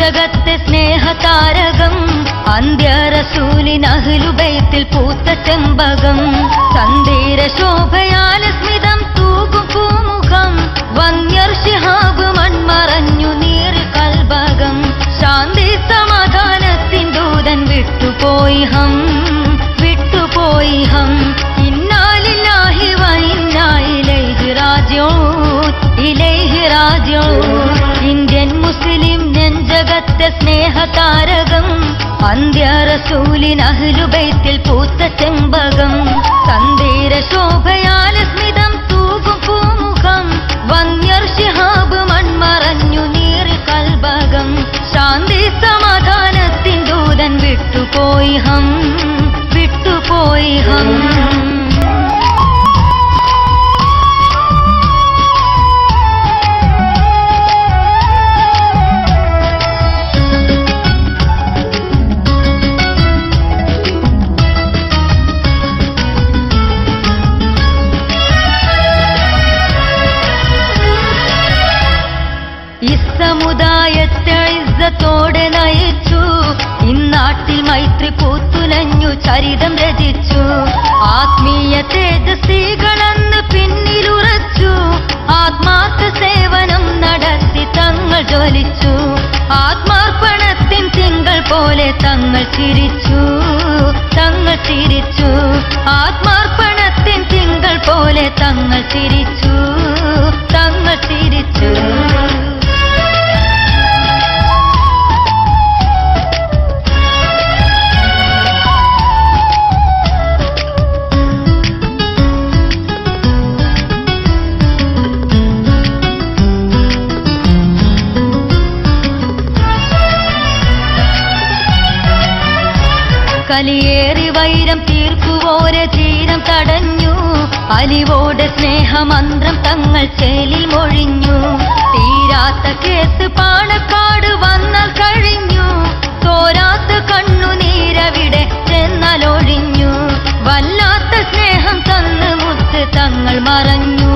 നെഞ്ചകത്തെ സ്നേഹതാരകം അന്ത്യറസൂലിൻ അഹ്ലുബൈത്തിൽ പൂത്ത ചെമ്പകം സന്ദീര ശോഭയാൽ സ്മിതം തൂകും പൂമുഖം വന്യർ ശിഹാബ് മൺമറഞ്ഞു നീറി കൽബകം ശാന്തി സമാധാനത്തിൻ ദൂതൻ വിട്ടുപോയി ഹം ഇന്നാലില്ലാഹി വ ഇന്നാ ഇലൈഹി റാജിഊൻ ഇന്ത്യൻ മുസ്ലിം നെഞ്ചകത്തെ സ്നേഹതാരകം അന്ത്യറസൂലിൻ അഹ്ലുബൈത്തിൽ പൂത്ത ചെമ്പകം സന്ദീര ശോഭയാൽ സ്മിതം തൂകും പൂമുഖം വന്യർ ശിഹാബ് മൺമറഞ്ഞു നീറി കൽബകം ശാന്തി സമാധാനത്തിൻ ദൂതൻ വിട്ടുപോയി ഹം സമുദായത്തെ ഇസ്സത്തോടെ നയിച്ചു ഇന്നാട്ടിൽ മൈത്രി പൂത്തുലഞ്ഞു ചരിതം രചിച്ചു ആത്മീയ തേജസ്വികളെന്ന് പിന്നിലുറച്ചു ആത്മാർത്ഥ സേവനം നടത്തി തങ്ങൾ ജ്വലിച്ചു ആത്മാർപ്പണത്തിൻ തിങ്കൾ പോലെ തങ്ങൾ ചിരിച്ചു ആത്മാർപ്പണത്തിൻ തിങ്കൾ പോലെ തങ്ങൾ ചിരിച്ചു കലിയേറി വൈരം തീർക്കുവോരെ ധീരം തടഞ്ഞു അലിവോടെ സ്നേഹമന്ത്രം തങ്ങൾ ചേലിൽ മൊഴിഞ്ഞു തീരാത്ത കേസ് പാണക്കാട് വന്നാൽ കഴിഞ്ഞു തോരാത്ത കണ്ണുനീരവിടെ ചെന്നാലൊഴിഞ്ഞു വല്ലാത്ത സ്നേഹം തന്ന് മുത്ത് തങ്ങൾ മറഞ്ഞു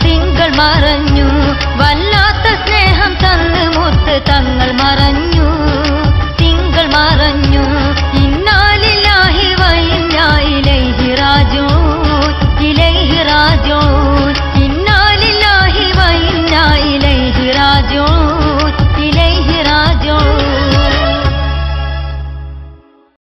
തിങ്കൾ മറഞ്ഞു